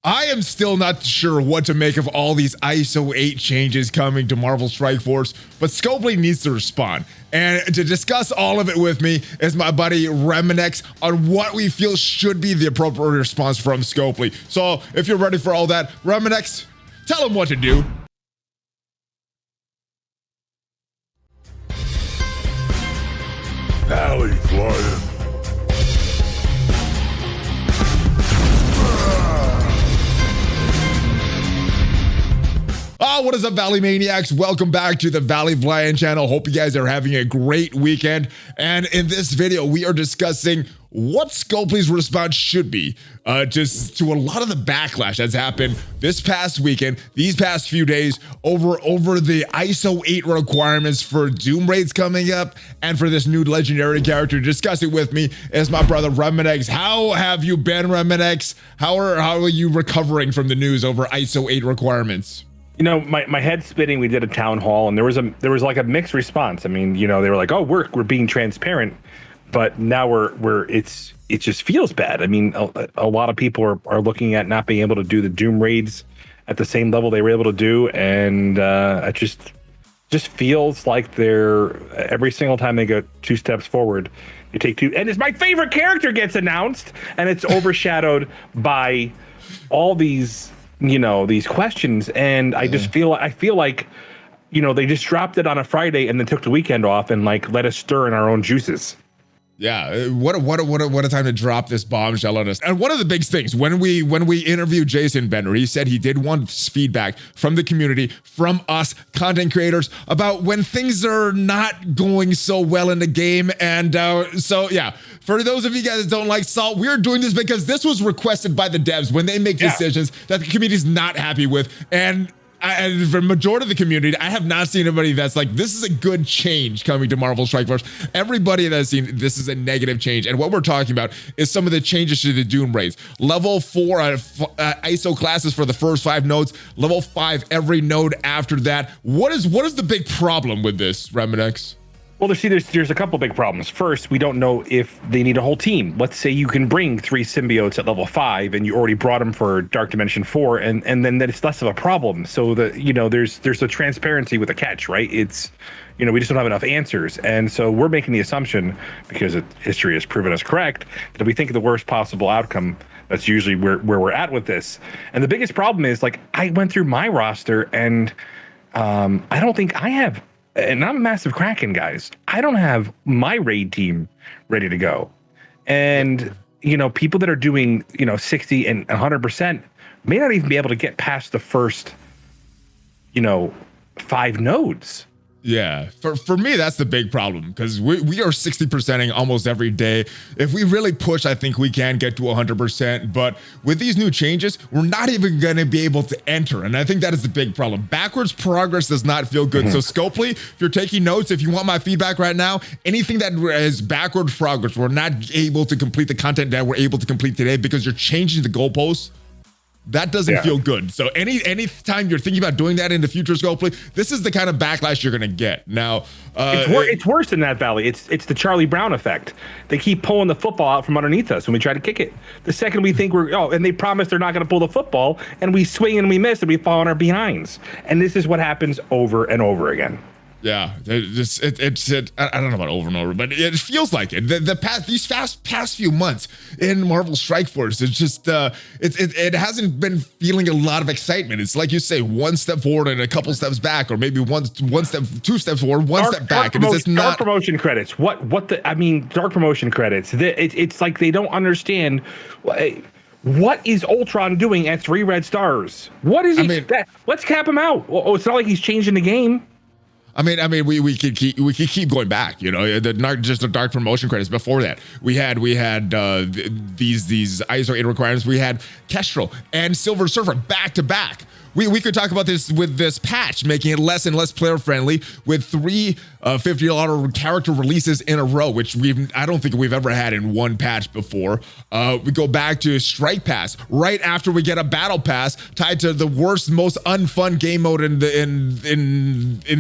I am still not sure what to make of all these Iso-8 changes coming to Marvel Strike Force, but Scopely needs to respond. And to discuss all of it with me is my buddy Remanx on what we feel should be the appropriate response from Scopely. So if you're ready for all that, Remanx, tell him what to do. ValleyFlyin. Oh, what is up, Valley Maniacs? Welcome back to the ValleyFlyin channel. Hope you guys are having a great weekend. And in this video, we are discussing what Scopely's response should be just to a lot of the backlash that's happened this past weekend, these past few days, over the Iso-8 requirements for Doom raids coming up and for this new legendary character. To discuss it with me is my brother Remanx. How have you been, Remanx? How are you recovering from the news over Iso-8 requirements? You know, my head's spinning. We did a town hall, and there was like a mixed response. I mean, you know, they were like, "Oh, we're being transparent," but now it just feels bad. I mean, a lot of people are looking at not being able to do the Doom raids at the same level they were able to do, and it just feels like they're every single time they go 2 steps forward, they take 2. And it's my favorite character gets announced, and it's overshadowed by all these. You know, these questions, and I feel like, you know, they just dropped it on a Friday and then took the weekend off and like let us stir in our own juices. Yeah, what a time to drop this bombshell on us. And one of the big things when we interviewed Jason Bender, he said he did want feedback from the community, from us content creators, about when things are not going so well in the game. And so yeah, for those of you guys that don't like Salt, we're doing this because this was requested by the devs when they make decisions that the community is not happy with. And for the majority of the community, I have not seen anybody that's like, this is a good change coming to Marvel Strike Force. Everybody that's seen this is a negative change. And what we're talking about is some of the changes to the Doom raids. Level 4 ISO classes for the first 5 nodes. Level 5 every node after that. What is the big problem with this, Remanx? Well, there's a couple big problems. First, we don't know if they need a whole team. Let's say you can bring 3 symbiotes at level 5, and you already brought them for Dark Dimension 4, and then it's less of a problem. So there's a transparency with the catch, right? It's, you know, we just don't have enough answers, and so we're making the assumption, because history has proven us correct, that if we think of the worst possible outcome, that's usually where we're at with this. And the biggest problem is, like, I went through my roster, and I don't think I have. And I'm a massive Kraken, guys. I don't have my raid team ready to go. And, you know, people that are doing, you know, 60 and 100% may not even be able to get past the first, you know, 5 nodes. Yeah, for me, that's the big problem, because we are 60%ing almost every day. If we really push, I think we can get to 100%. But with these new changes, we're not even going to be able to enter. And I think that is the big problem. Backwards progress does not feel good. So Scopely, if you're taking notes, if you want my feedback right now, anything that is backward progress, we're not able to complete the content that we're able to complete today because you're changing the goalposts. That doesn't feel good. So any time you're thinking about doing that in the future, Scopely, this is the kind of backlash you're gonna get. Now, it's worse than that, Valley. It's the Charlie Brown effect. They keep pulling the football out from underneath us when we try to kick it. The second we think and they promise they're not gonna pull the football, and we swing and we miss and we fall on our behinds. And this is what happens over and over again. Yeah, I don't know about over and over, but it feels like it. These past few months in Marvel Strike Force, it's just it hasn't been feeling a lot of excitement. It's like you say, 1 step forward and a couple steps back, or maybe one step, 2 steps forward, one step back. And it's just not dark promotion credits. Dark promotion credits. It's like they don't understand. What is Ultron doing at 3 red stars? What is he? Let's cap him out. Oh, it's not like he's changing the game. I mean, we could keep going back, you know, just the dark promotion credits. Before that, we had these ISO-8 requirements. We had Kestrel and Silver Surfer back to back. We could talk about this with this patch, making it less and less player friendly with 3 $50 character releases in a row, which I don't think we've ever had in one patch before. We go back to Strike Pass right after we get a Battle Pass tied to the worst, most unfun game mode in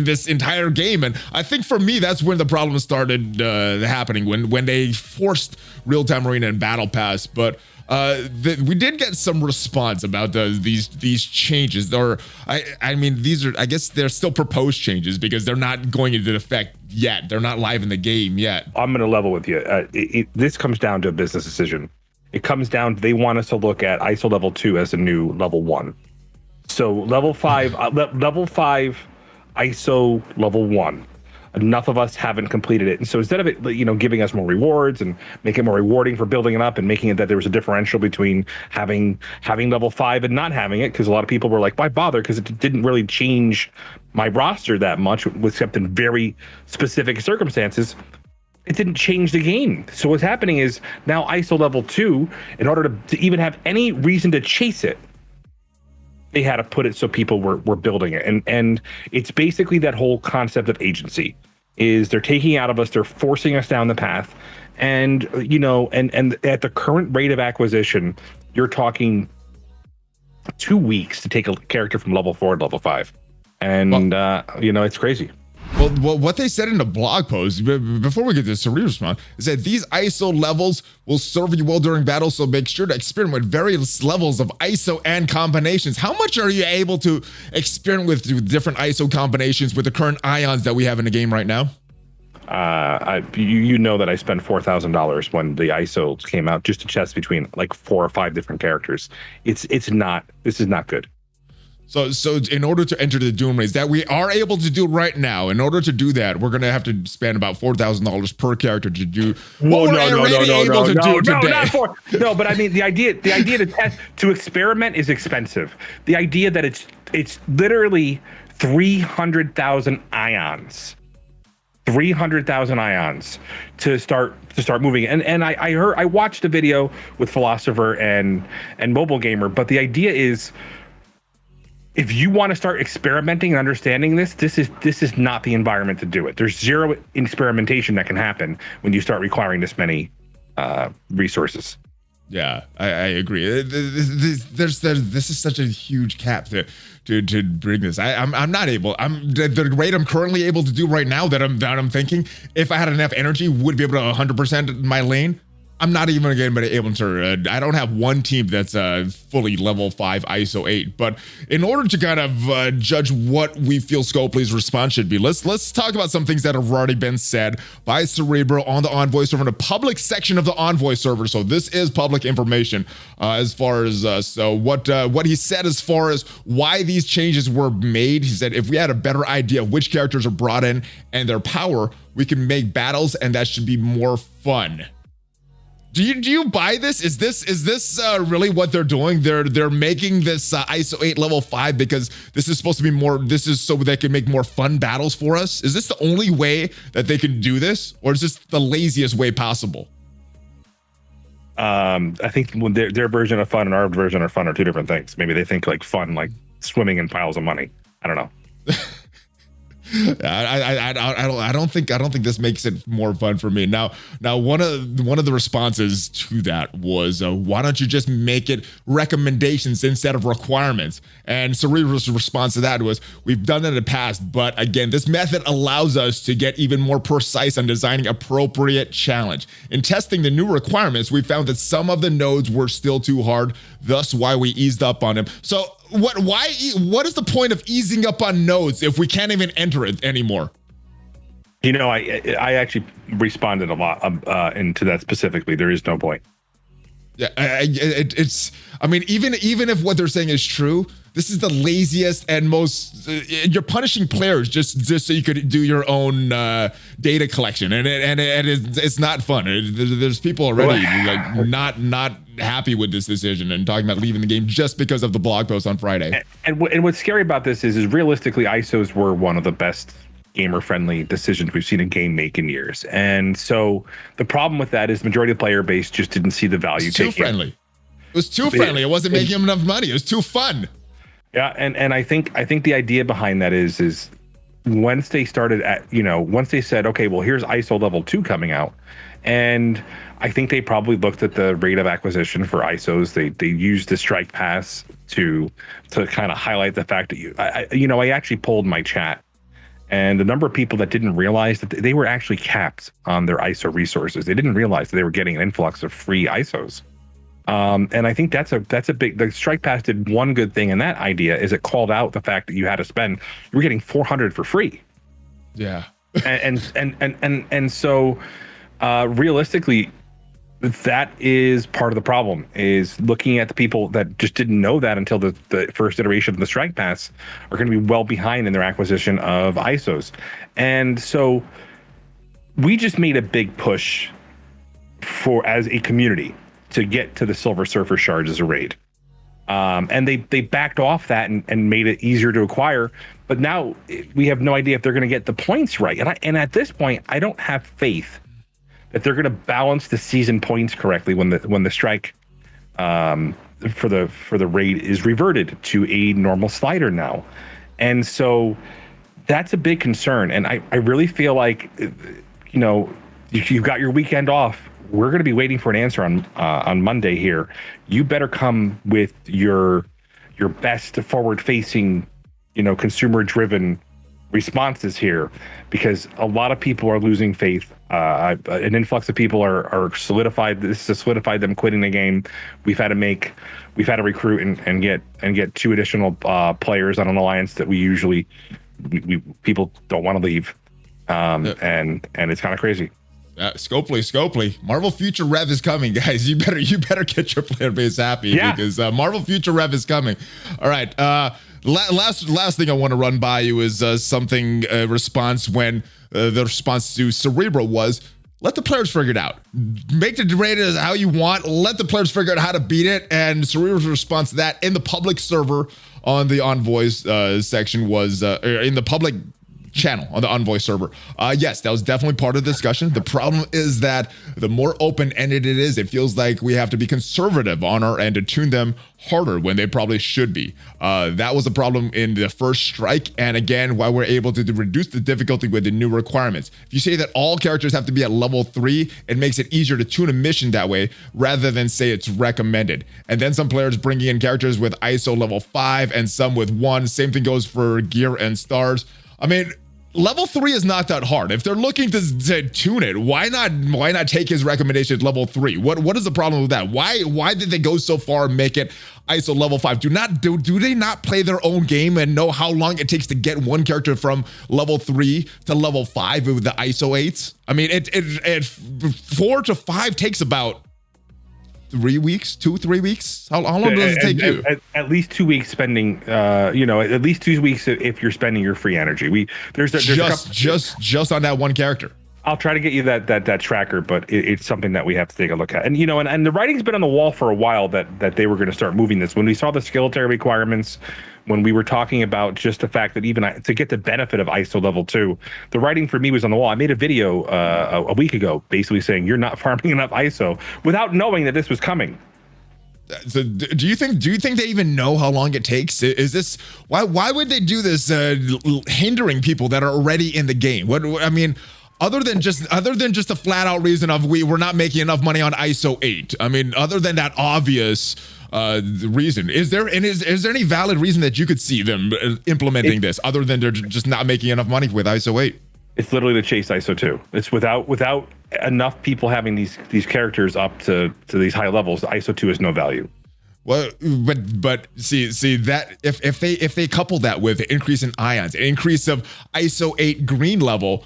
this entire game. And I think for me, that's when the problem started happening, when they forced real-time arena and Battle Pass. But We did get some response about these changes. Or I mean, these are, I guess they're still proposed changes because they're not going into effect yet. They're not live in the game yet. I'm going to level with you. This comes down to a business decision. It comes down, they want us to look at ISO level 2 as a new level 1. So level 5, level 5 ISO level 1. Enough of us haven't completed it. And so instead of it, giving us more rewards and making it more rewarding for building it up and making it that there was a differential between having level 5 and not having it, because a lot of people were like, why bother? Because it didn't really change my roster that much, except in very specific circumstances. It didn't change the game. So what's happening is now ISO level 2, in order to even have any reason to chase it, they had to put it so people were building it. And it's basically that whole concept of agency is they're taking out of us, they're forcing us down the path. And, and at the current rate of acquisition, you're talking 2 weeks to take a character from level 4 to level 5. And, it's crazy. Well, what they said in the blog post, before we get to Cerebral response, is that these ISO levels will serve you well during battle, so make sure to experiment with various levels of ISO and combinations. How much are you able to experiment with different ISO combinations with the current ions that we have in the game right now? You know that I spent $4,000 when the ISO came out just to chess between like 4 or 5 different characters. This is not good. So in order to enter the Doom race that we are able to do right now, in order to do that, we're going to have to spend about $4,000 per character to do what we're already able to do today. No, but I mean, the idea to test, to experiment is expensive. The idea that it's literally 300,000 ions. 300,000 ions to start moving. And I watched a video with Philosopher and Mobile Gamer, but the idea is, if you want to start experimenting and understanding this is not the environment to do it. There's zero experimentation that can happen when you start requiring this many resources. Yeah, I agree. This is such a huge cap to bring this. I'm not able. The rate I'm currently able to do right now that I'm thinking, if I had enough energy, would be able to 100% my lane. I'm not even able to. I don't have one team that's fully level 5 ISO 8. But in order to kind of judge what we feel Scopely's response should be, let's talk about some things that have already been said by Cerebro on the Envoy server, in the public section of the Envoy server. So this is public information as far as what he said as far as why these changes were made. He said if we had a better idea of which characters are brought in and their power, we can make battles, and that should be more fun. Do you buy this? Is this really what they're doing? They're making this ISO 8 level 5 because this is supposed to be more. This is so they can make more fun battles for us. Is this the only way that they can do this, or is this the laziest way possible? I think when their version of fun and our version of fun are two different things. Maybe they think like fun, like swimming in piles of money. I don't know. I don't think this makes it more fun for me. Now one of the responses to that was why don't you just make it recommendations instead of requirements? And Cerebro's response to that was, we've done that in the past, but again, this method allows us to get even more precise on designing appropriate challenge. In testing the new requirements, we found that some of the nodes were still too hard, thus why we eased up on them. So what is the point of easing up on nodes if we can't even enter it anymore? I actually responded a lot into that specifically. There is no point. Yeah, I mean, even if what they're saying is true, this is the laziest and most. You're punishing players just so you could do your own data collection, and it's not fun. There's people already like not happy with this decision and talking about leaving the game just because of the blog post on Friday. And what's scary about this is realistically, ISOs were one of the best gamer-friendly decisions we've seen a game make in years. And so the problem with that is the majority of the player base just didn't see the value. It's too friendly. It was too friendly. It wasn't making them enough money. It was too fun. Yeah, and I think the idea behind that is once they started once they said, okay, well, here's ISO level 2 coming out, and I think they probably looked at the rate of acquisition for ISOs. They used the strike pass to kind of highlight the fact that I actually polled my chat, and the number of people that didn't realize that they were actually capped on their ISO resources. They didn't realize that they were getting an influx of free ISOs. And I think that's a big. The Strike Pass did one good thing in that idea is it called out the fact that you had to spend. You were getting 400 for free. Yeah. and so realistically, that is part of the problem, is looking at the people that just didn't know that until the first iteration of the Strike Pass are going to be well behind in their acquisition of ISOs. And so we just made a big push as a community to get to the Silver Surfer shards as a raid. And they backed off that and made it easier to acquire. But now we have no idea if they're going to get the points right. And at this point, I don't have faith that they're going to balance the season points correctly when the strike for the raid is reverted to a normal slider now. And so that's a big concern. And I really feel like, you've got your weekend off. We're going to be waiting for an answer on Monday here. You better come with your best forward-facing, consumer-driven responses here, because a lot of people are losing faith. An influx of people are solidified. This has solidified them quitting the game. We've had to recruit and get 2 additional players on an alliance that we people don't want to leave, and it's kind of crazy. Scopely. Marvel Future Rev is coming, guys. You better get your player base happy, because Marvel Future Rev is coming. All right. Last thing I want to run by you is something response when the response to Cerebro was, let the players figure it out. Make the raid as how you want. Let the players figure out how to beat it. And Cerebro's response to that in the public server on the Envoys section was in the public channel on the Envoy server. Yes, that was definitely part of the discussion. The problem is that the more open-ended it is, it feels like we have to be conservative on our end to tune them harder when they probably should be. That was a problem in the first strike, and again, why we're able to reduce the difficulty with the new requirements. If you say that all characters have to be at level 3, it makes it easier to tune a mission that way rather than say it's recommended. And then some players bringing in characters with ISO level 5 and some with 1. Same thing goes for gear and stars. I mean, level 3 is not that hard. If they're looking to tune it, why not take his recommendation at level 3? What is the problem with that? Why did they go so far and make it ISO level 5? Do they not play their own game and know how long it takes to get one character from level 3 to level 5 with the Iso-8s? I mean, it 4 to 5 takes about 3 weeks, 2-3 weeks. How long does it take you? At least 2 weeks spending. At least 2 weeks if you're spending your free energy. There's just on that one character. I'll try to get you that tracker, but it's something that we have to take a look at. And and the writing's been on the wall for a while that they were going to start moving this. When we saw the skeletal requirements, when we were talking about just the fact that even to get the benefit of ISO level 2, the writing for me was on the wall. I made a video a week ago basically saying you're not farming enough ISO without knowing that this was coming. So do you think they even know how long it takes? Is this why would they do this hindering people that are already in the game? Other than just a flat out reason of we're not making enough money on Iso-8. I mean, other than that obvious reason, is there any valid reason that you could see them implementing this other than they're just not making enough money with Iso-8? It's literally to chase ISO 2. It's without enough people having these characters up to these high levels, ISO 2 is no value. Well, but see that if they couple that with the increase in ions, an increase of Iso-8 green level,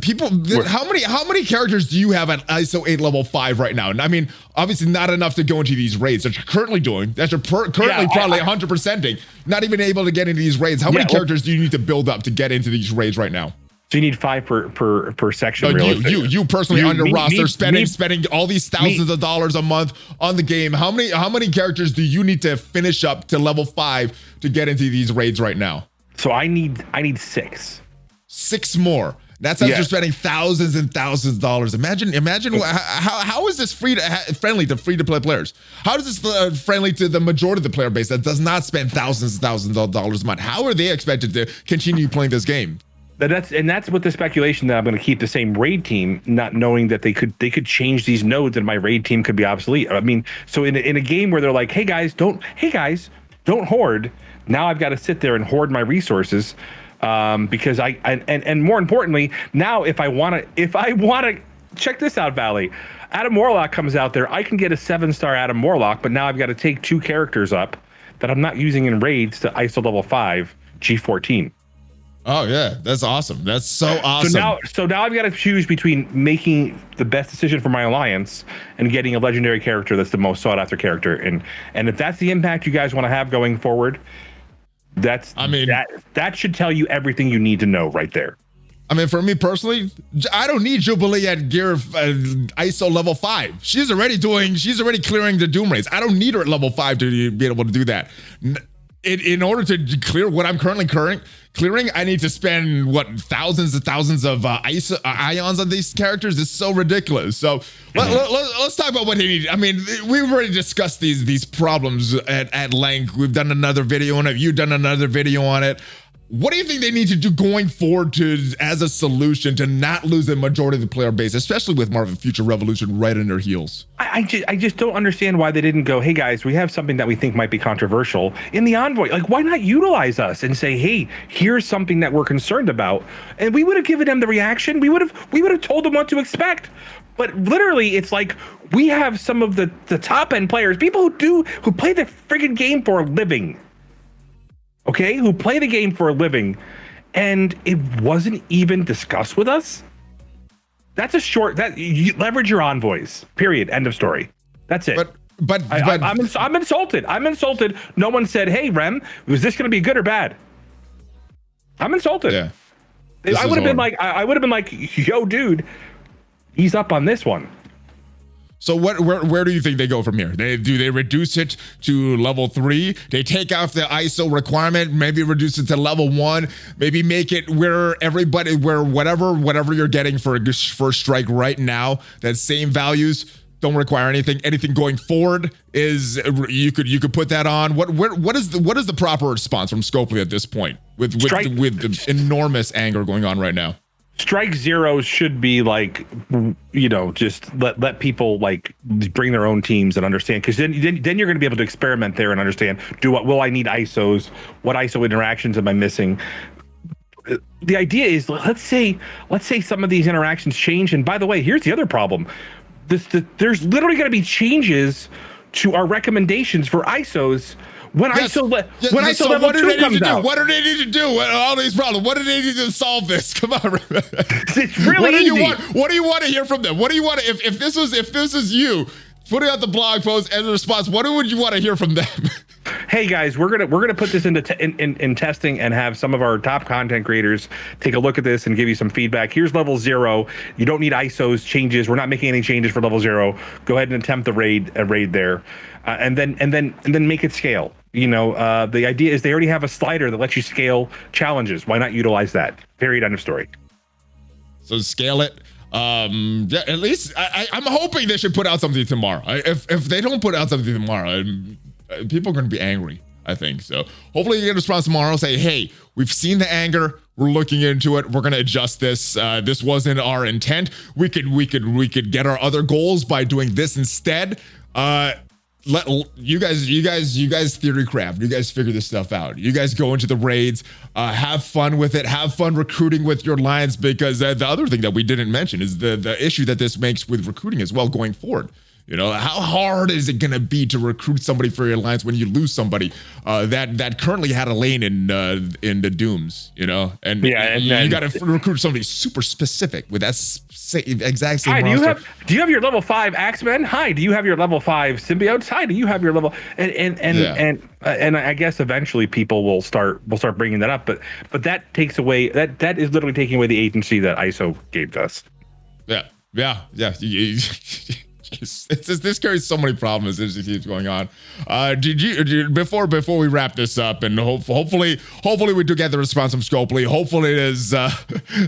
people. How many characters do you have at ISO-8 level 5 right now? And I mean, obviously not enough to go into these raids that you're currently doing. That you're currently probably 100%ing. Not even able to get into these raids. How many characters do you need to build up to get into these raids right now? So you need 5 per section. You personally on your roster spending all these thousands of dollars a month on the game. How many characters do you need to finish up to level 5 to get into these raids right now? So I need 6. 6 more. That's how you're spending thousands and thousands of dollars. Imagine how is this friendly to free-to-play players? How is this friendly to the majority of the player base that does not spend thousands and thousands of dollars a month? How are they expected to continue playing this game? That's what the speculation that I'm going to keep the same raid team, not knowing that they could change these nodes and my raid team could be obsolete. I mean, so in a game where they're like, hey guys, don't hoard. Now I've got to sit there and hoard my resources. Because and more importantly, now if I want to check this out, Valley, Adam Warlock comes out there. I can get a 7-star Adam Warlock, but now I've got to take 2 characters up that I'm not using in raids to ISO level 5 G14. Oh yeah, that's awesome. That's so awesome. So now I've got to choose between making the best decision for my alliance and getting a legendary character that's the most sought after character. And if that's the impact you guys want to have going forward, that should tell you everything you need to know right there. I mean, for me personally, I don't need Jubilee at gear ISO level 5. She's already clearing the Doom raids. I don't need her at level 5 to be able to do that. In order to clear what I'm currently clearing, I need to spend thousands and thousands of ions on these characters. It's so ridiculous. So let's talk about what he needs. I mean, we've already discussed these problems at length. We've done another video on it. You've done another video on it. What do you think they need to do going forward as a solution to not lose the majority of the player base, especially with Marvel Future Revolution right in their heels? I just don't understand why they didn't go, hey guys, we have something that we think might be controversial in the Envoy. Like, why not utilize us and say, hey, here's something that we're concerned about, and we would have given them the reaction. We would have told them what to expect. But literally, it's like we have some of the top end players, people who play the friggin' game for a living. Okay, who play the game for a living, and it wasn't even discussed with us. That's you leverage your envoys. Period. End of story. That's it. But I'm insulted. I'm insulted. No one said, "Hey, Rem, was this going to be good or bad?" I'm insulted. Yeah. I would have been like, "Yo, dude, ease up on this one." So where do you think they go from here? Do they reduce it to level 3? They take off the ISO requirement, maybe reduce it to level 1, maybe make it where whatever you're getting for a first strike right now, that same values don't require anything. Anything going forward is you could put that on. What is the proper response from Scopely at this point with the enormous anger going on right now? Strike 0 should be like, just let people like bring their own teams and understand, because then you're going to be able to experiment there and understand, will I need ISOs? What ISO interactions am I missing? The idea is, let's say some of these interactions change. And by the way, here's the other problem. There's literally going to be changes to our recommendations for ISOs when ISO level 2 comes out. What do they need to do? All these problems. What do they need to solve this? Come on. It's really easy. What do you want to hear from them? What do you want to, if this is you putting out the blog post as a response, what would you want to hear from them? Hey guys, we're gonna put this into in testing and have some of our top content creators take a look at this and give you some feedback. Here's level 0. You don't need ISOs changes. We're not making any changes for level 0. Go ahead and attempt a raid there, and then make it scale. The idea is they already have a slider that lets you scale challenges. Why not utilize that? Period. End of story. So scale it. Yeah, at least I'm hoping they should put out something tomorrow. If they don't put out something tomorrow, people are going to be angry, I think. So hopefully you get a response tomorrow. Say, hey, we've seen the anger. We're looking into it. We're going to adjust this. This wasn't our intent. We could get our other goals by doing this instead. Let you guys theory craft. You guys figure this stuff out. You guys go into the raids, have fun with it, have fun recruiting with your lines, because the other thing that we didn't mention is the issue that this makes with recruiting as well going forward. How hard is it gonna be to recruit somebody for your alliance when you lose somebody that currently had a lane in the Dooms, and you got to recruit somebody super specific with that exact same. Hi, roster. do you have your level 5 Axemen? Hi, do you have your level 5 symbiotes? Hi, do you have your level and I guess eventually people will start bringing that up, but that takes away that is literally taking away the agency that ISO gave us. Yeah. This carries so many problems. It just keeps going on. Did you before we wrap this up, and hopefully we do get the response from Scopely. Hopefully it is.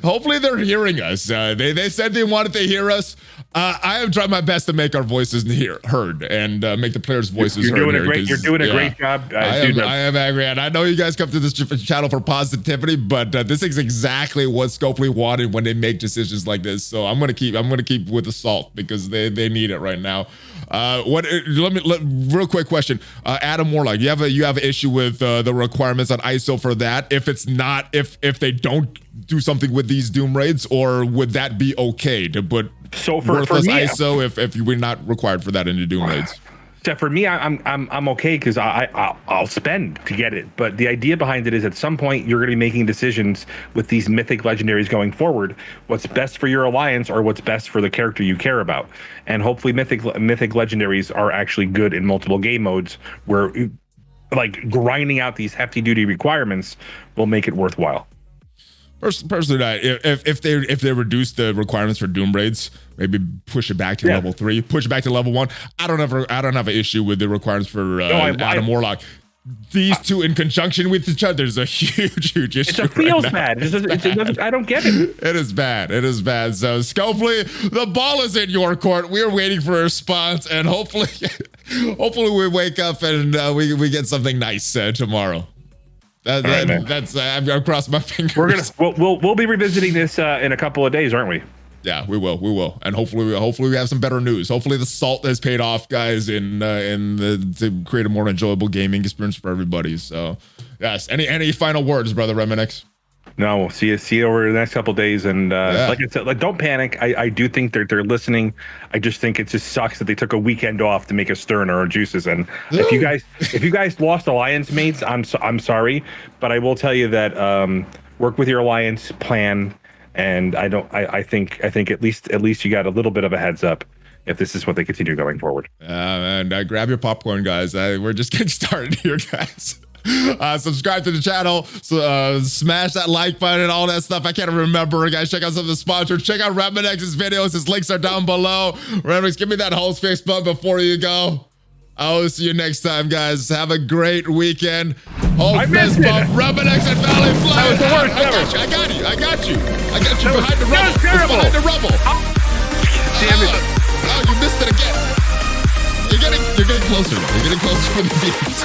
Hopefully they're hearing us. They said they wanted to hear us. I have tried my best to make our voices heard and make the players' voices heard. You're doing a great job. I am angry, and I know you guys come to this channel for positivity, but this is exactly what Scopely wanted when they make decisions like this. So I'm gonna keep with the salt, because they need it right now. Real quick question, Adam Warlock, you have an issue with the requirements on ISO for that? If they don't do something with these Doom raids, or would that be okay to put So for worthless me, ISO if you were not required for that into Doom raids. for me, I'm okay because I'll spend to get it. But the idea behind it is at some point you're going to be making decisions with these mythic legendaries going forward. What's best for your alliance or what's best for the character you care about. And hopefully mythic legendaries are actually good in multiple game modes where like grinding out these hefty duty requirements will make it worthwhile. Personally, if they reduce the requirements for Doom raids, maybe push it back to level 3, push it back to level 1. I don't have an issue with the requirements for Adam Warlock. These two in conjunction with each other, there's a huge issue. It feels bad. I don't get it. It is bad. It is bad. So Scopely, the ball is in your court. We're waiting for a response, and hopefully we wake up and we get something nice tomorrow. That's I'm crossing my fingers. We'll be revisiting this in a couple of days, aren't we? Yeah, we will, and hopefully we have some better news. Hopefully the salt has paid off, guys, to create a more enjoyable gaming experience for everybody. So, yes. Any final words, brother Remanx? No, we'll see you over the next couple of days, and like I said, don't panic. I do think they're listening. I just think it just sucks that they took a weekend off to make a stir in our juices. And if you guys lost alliance mates, I'm sorry, but I will tell you that work with your alliance plan. And I think at least you got a little bit of a heads up if this is what they continue going forward. And grab your popcorn, guys. We're just getting started here, guys. Subscribe to the channel, smash that like button and all that stuff. I can't remember, guys. Check out some of the sponsors. Check out Remanx's videos. His links are down below. Remanx, give me that host fix button before you go. I will see you next time, guys. Have a great weekend. Oh, fist bump, Remanx and ValleyFlyin. I got you behind the rubble. It's behind the rubble. Damn it. Oh, you missed it again. You're getting closer. You're getting closer for the beats.